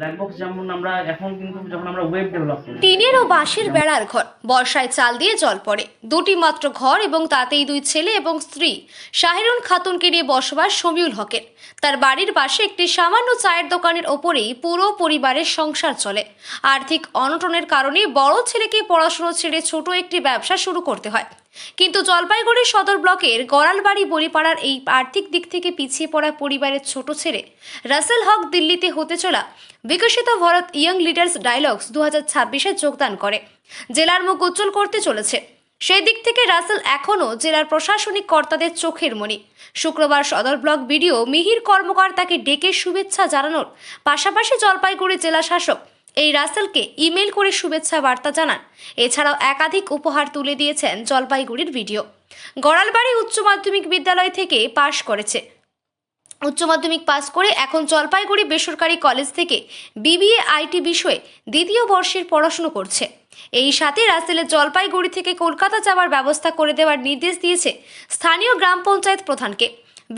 Black box যেমন আমরা এখন কিন্তু যখন আমরা ওয়েব ডেভেলপ করি টিনের ও বাঁশের বেড়ার ঘর, বর্ষায় চাল দিয়ে জল পড়ে। দুটি মাত্র ঘর এবং তাতেই দুই ছেলে এবং স্ত্রী শাহিরুন খাতুনকে নিয়ে বসবাস শমিউল হকের। তার বাড়ির পাশে একটি সামান্য চায়ের দোকানের ওপরেই পুরো পরিবারের সংসার চলে। আর্থিক অনটনের কারণে বড় ছেলেকে পড়াশোনা ছেড়ে ছোট একটি ব্যবসা শুরু করতে হয়। কিন্তু জলপাইগুড়ি সদর ব্লকের গড়ালবাড়ি বলিপাড়ার এই আর্থিক দিক থেকে পিছিয়ে পড়া পরিবারের ছোট ছেলে রাসেল হক দিল্লিতে হতে চলা বিকশিত ভারত ইয়ং লিডার্স ডায়ালগস 2026-এ যোগদান করে জেলার মুখ উজ্জ্বল করতে চলেছে। সেই দিক থেকে রাসেল এখনও জেলার প্রশাসনিক কর্তাদের চোখের মণি। শুক্রবার সদর ব্লক বিডিও মিহির কর্মকার তাকে ডেকে শুভেচ্ছা জানানোর পাশাপাশি জলপাইগুড়ি জেলা শাসক এই রাসেলকে ইমেল করে শুভেচ্ছা বার্তা জানান। এছাড়াও একাধিক উপহার তুলে দিয়েছেন জলপাইগুড়ির ভিডিও। গড়ালবাড়ি উচ্চ মাধ্যমিক বিদ্যালয় থেকে পাশ করেছে। উচ্চ মাধ্যমিক পাস করে এখন জলপাইগুড়ি বেসরকারি কলেজ থেকে বিবিএ আইটি বিষয়ে দ্বিতীয় বর্ষের পড়াশোনা করছে। এই সাথে রাসেলের জলপাইগুড়ি থেকে কলকাতা যাওয়ার ব্যবস্থা করে দেওয়ার নির্দেশ দিয়েছে স্থানীয় গ্রাম পঞ্চায়েত প্রধানকে।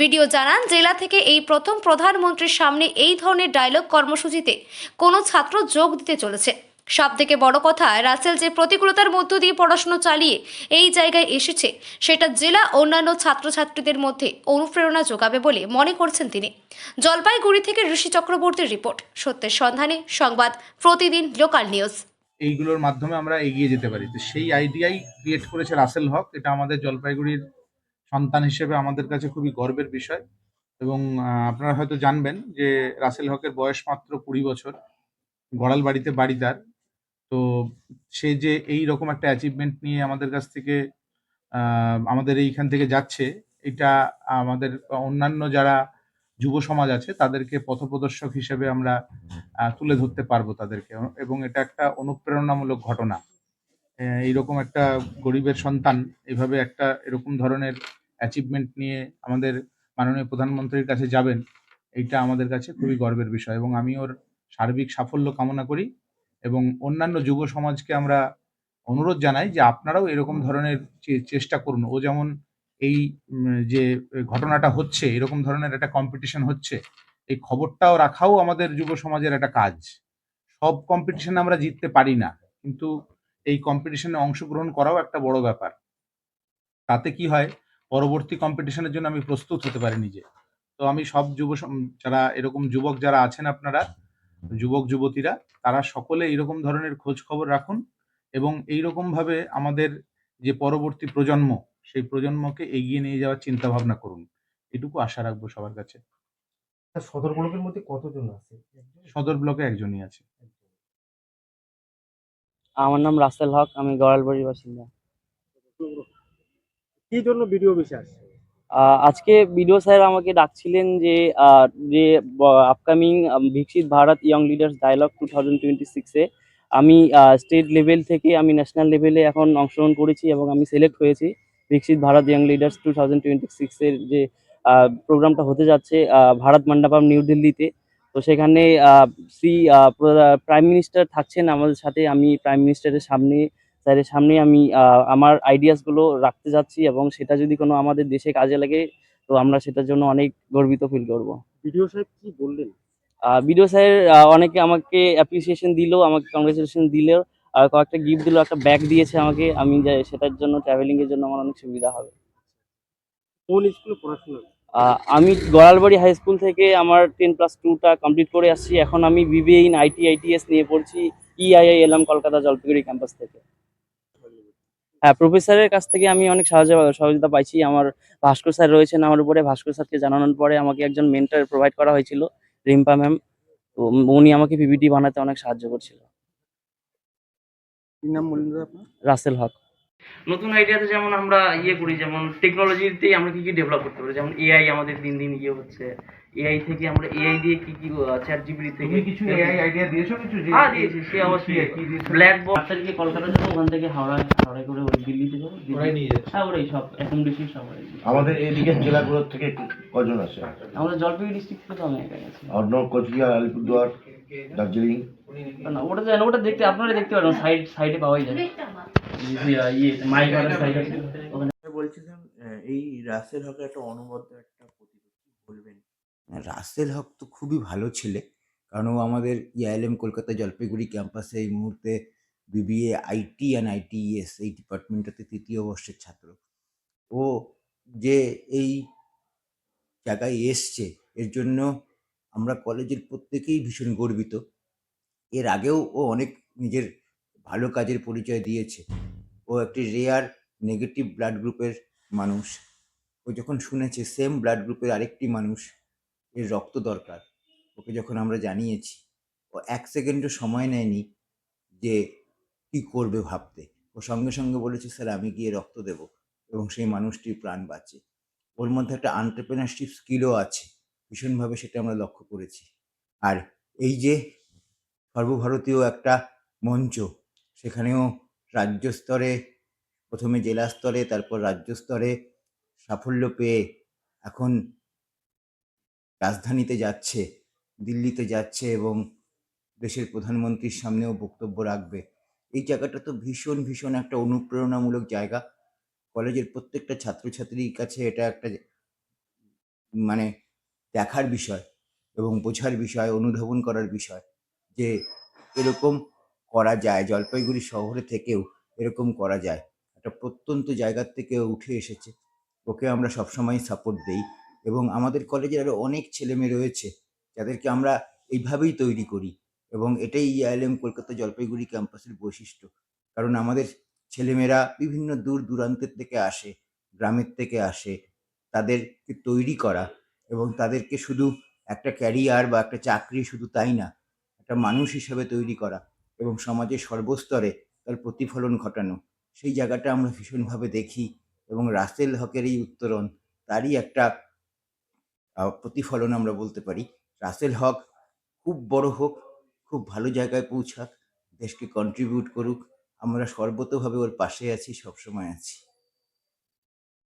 ভিডিও জানান, জেলা থেকে এই প্রথম প্রধানমন্ত্রীর সামনে এই ধরনের ডায়লগ কর্মসূচিতে কোনো ছাত্র যোগ দিতে চলেছে। সবথেকে বড় কথা, রাসেল যে প্রতিকূলতার মধ্য দিয়ে পড়াশোনা চালিয়ে এই জায়গায় এসেছে সেটা জেলা অন্যান্য ছাত্রছাত্রীদের মধ্যে অনুপ্রেরণা যোগাবে বলে মনে করছেন তিনি। জলপাইগুড়ি থেকে ঋষি চক্রবর্তীর রিপোর্ট, সত্যের সন্ধানে সংবাদ, প্রতিদিন লোকাল নিউজ। এইগুলোর মাধ্যমে আমরা এগিয়ে যেতে পারি। তো সেই আইডিয়াই ক্রিয়েট করেছে রাসেল হক। এটা আমাদের জলপাইগুড়ির সন্তান হিসেবে আমাদের কাছে খুবই গর্বের বিষয়। এবং আপনারা হয়তো জানবেন যে রাসেল হকের বয়স মাত্র 20 বছর, গড়াল বাড়িতে বাড়ি তার। তো সে যে এই রকম একটা অ্যাচিভমেন্ট নিয়ে আমাদের কাছ থেকে আমাদের এইখান থেকে যাচ্ছে, এটা আমাদের অন্যান্য যারা যুব সমাজ আছে তাদেরকে পথপ্রদর্শক হিসেবে আমরা তুলে ধরতে পারবো তাদেরকে, এবং এটা একটা অনুপ্রেরণামূলক ঘটনা। এইরকম একটা গরিবের সন্তান এভাবে একটা এরকম ধরনের অ্যাচিভমেন্ট নিয়ে আমাদের মাননীয় প্রধানমন্ত্রীর কাছে যাবেন, এইটা আমাদের কাছে খুবই গর্বের বিষয়। এবং আমি ওর সার্বিক সাফল্য কামনা করি এবং অন্যান্য যুব সমাজকে আমরা অনুরোধ জানাই যে আপনারাও এরকম ধরনের চেষ্টা করুন। ও যেমন এই যে ঘটনাটা হচ্ছে, এরকম ধরনের একটা কম্পিটিশন হচ্ছে, এই খবরটাও রাখাও আমাদের যুব সমাজের একটা কাজ। সব কম্পিটিশনে আমরা জিততে পারি না, কিন্তু এই কম্পিটিশনে অংশগ্রহণ করাও একটা বড় ব্যাপার। তাতে কি হয়, পরবর্তী কম্পিটিশনের জন্য আমি প্রস্তুত হতে পারি নিজে। তো আমি সব যারা এরকম যুবক যারা আছেন আপনারা, যুবক যুবতীরা, তারা সকলে এইরকম ধরনের খোঁজ খবর রাখুন এবং এইরকম ভাবে আমাদের যে পরবর্তী প্রজন্ম, সেই প্রজন্মকে এগিয়ে নিয়ে যাওয়ার চিন্তা ভাবনা করুন। এটুকু আশা রাখবো সবার কাছে। সদর ব্লকের মধ্যে কতজন আছে? সদর ব্লকে একজনই আছে। আমার নাম রাসেল হক, আমি গড়ালবাড়ির বাসিন্দা। কি জন্য ভিডিও অফিসে আসছে? আজকে বিডিও স্যার আমাকে ডাকছিলেন যে যে আপকামিং বিকশিত ভারত ইয়ং লিডার্স ডায়ালগ 2026-এ আমি স্টেট লেভেল থেকে আমি ন্যাশনাল লেভেলে এখন অংশগ্রহণ করেছি এবং আমি সিলেক্ট হয়েছি। বিকশিত ভারত ইয়ং লিডার্স 2026-এর যে প্রোগ্রামটা হতে যাচ্ছে ভারত মণ্ডপম নিউ দিল্লিতে। তো সেখানে শ্রী প্রাইম মিনিস্টার থাকছেন আমাদের সাথে। আমি প্রাইম মিনিস্টারের সামনে, স্যারের সামনে আমি আমার আইডিয়াস গুলো রাখতে যাচ্ছি এবং সেটা যদি কোনো আমাদের দেশে কাজে লাগে তো আমরা সেটার জন্য অনেক গর্বিত ফিল করব। ভিডিও সাহেব কি বললেন? বিডিও স্যার অনেকে আমাকে অ্যাপ্রিসিয়েশন দিল, আমাকে কংগ্রেচুলেশন দিল, আর কয়েকটা গিফট দিল, একটা ব্যাগ দিয়েছে আমাকে। আমি যাই সেটার জন্য, ট্রাভেলিং এর জন্য আমার অনেক সুবিধা হবে। কোন স্কুলে পড়াশোনা? আমি গড়ালবাড়ি হাই স্কুল থেকে আমার 10+2টা কমপ্লিট করে আসছি। এখন আমি বিবিএ ইন আইটি আইটিএস নিয়ে পড়ছি EIILM কলকাতা জলপাইগুড়ি ক্যাম্পাস থেকে। হ্যাঁ, প্রফেসরের কাছ থেকে আমি অনেক সহযোগিতা পাইছি। আমার ভাস্কর স্যার রয়েছেন আমার উপরে। ভাস্কর স্যারকে জানানোর পরে আমাকে একজন মেন্টর প্রোভাইড করা হয়েছিল, রিম্পা ম্যাম। তো উনি আমাকে পিপিটি বানাতে অনেক সাহায্য করছিল। কি নাম বললেন আপনার? রাসেল হক। নতুন আইডিয়াতে যেমন আমরা করি, যেমন টেকনোলজিতেই আমরা কি ডেভেলপ করতে পারি। যেমন এআই আমাদের দিন দিন হচ্ছে। এআই থেকে আমরা এআই দিয়ে কি চ্যাট জিপিটি থেকে তুমি কিছু এআই আইডিয়া দিয়েছো? কিছু হ্যাঁ দিয়েছি, সে অবশ্যই। ব্ল্যাক বক্স থেকে কলকাতা যাবো, ওখান থেকে হাওড়ায় করে ওই দিল্লিতে যাবো। ওরাই নিয়ে যাচ্ছে। হ্যাঁ, ওরাই সব অ্যাকোমোডেশন সব ওরাই। আমাদের এদিকের জেলাগুলোর থেকে কজন আছে? আমাদের জলপাইগুড়ি ডিস্ট্রিক্ট থেকে তো আমি একাই আছি। অন্য কোচবিহার, আলিপুরদুয়ার, দার্জিলিং। না, ওটা জানো, ওটা দেখতে আপনারা দেখতে পারেন, সাইডে পাওয়াই যায়। মাইক সাইড আছে ওখানে। বলছিলাম এই রাসেল হকের একটা অনবদ্য একটা প্রতিভা, কি বলবেন? রাসেল হক তো খুবই ভালো ছেলে, কারণ ও আমাদের ইআইএলএম কলকাতা জলপাইগুড়ি ক্যাম্পাসে এই মুহূর্তে বিবিএ আইটি অ্যান্ড আইটিএস এই ডিপার্টমেন্টটাতে তৃতীয় বর্ষের ছাত্র। ও যে এই জায়গায় এসছে এর জন্য আমরা কলেজের প্রত্যেকেই ভীষণ গর্বিত। এর আগেও ও অনেক নিজের ভালো কাজের পরিচয় দিয়েছে। ও একটি রেয়ার নেগেটিভ ব্লাড গ্রুপের মানুষ। ও যখন শুনেছে সেম ব্লাড গ্রুপের আরেকটি মানুষ এর রক্ত দরকার, ওকে যখন আমরা জানিয়েছি, ও ১ সেকেন্ডও সময় নেয়নি যে কী করবে ভাবতে। ও সঙ্গে সঙ্গে বলেছে, স্যার আমি গিয়ে রক্ত দেবো, এবং সেই মানুষটির প্রাণ বাঁচে। ওর মধ্যে একটা এন্টারপ্রেনারশিপ স্কিলও আছে, ভীষণভাবে সেটা আমরা লক্ষ্য করেছি। আর এই যে সর্বভারতীয় একটা মঞ্চ, সেখানেও রাজ্য স্তরে, প্রথমে জেলা স্তরে, তারপর রাজ্য স্তরে সাফল্য পেয়ে এখন রাজধানীতে যাচ্ছে, দিল্লিতে যাচ্ছে এবং দেশের প্রধানমন্ত্রীর সামনেও বক্তব্য রাখবে। এই জায়গাটা তো ভীষণ ভীষণ একটা অনুপ্রেরণামূলক জায়গা। কলেজের প্রত্যেকটা ছাত্রছাত্রীর কাছে এটা একটা মানে দেখার বিষয় এবং বোঝার বিষয়, অনুধাবন করার বিষয় যে এরকম করা যায়, জলপাইগুড়ি শহরে থেকেও এরকম করা যায়। একটা প্রত্যন্ত জায়গার থেকে ও উঠে এসেছে, ওকে আমরা সবসময় সাপোর্ট দেই। এবং আমাদের কলেজের আরও অনেক ছেলেমেয়ে রয়েছে যাদেরকে আমরা এইভাবেই তৈরি করি, এবং এটাই ইআইএলএম কলকাতা জলপাইগুড়ি ক্যাম্পাসের বৈশিষ্ট্য। কারণ আমাদের ছেলেমেয়েরা বিভিন্ন দূর দূরান্তের থেকে আসে, গ্রামের থেকে আসে, তাদেরকে তৈরি করা এবং তাদেরকে শুধু একটা ক্যারিয়ার বা একটা চাকরি শুধু তাই না, একটা মানুষ হিসাবে তৈরি করা এবং সমাজের সর্বস্তরে তার প্রতিফলন ঘটানো, সেই জায়গাটা আমরা ভীষণভাবে দেখি। এবং রাসেল হকের এই উত্তরণ তারই একটা প্রতিফলন আমরা বলতে পারি। রাসেল হক খুব বড় হোক, খুব ভালো জায়গায় পৌঁছাক, দেশকে কন্ট্রিবিউট করুক, আমরা সর্বতোভাবে ওর পাশে আছি, সবসময় আছি।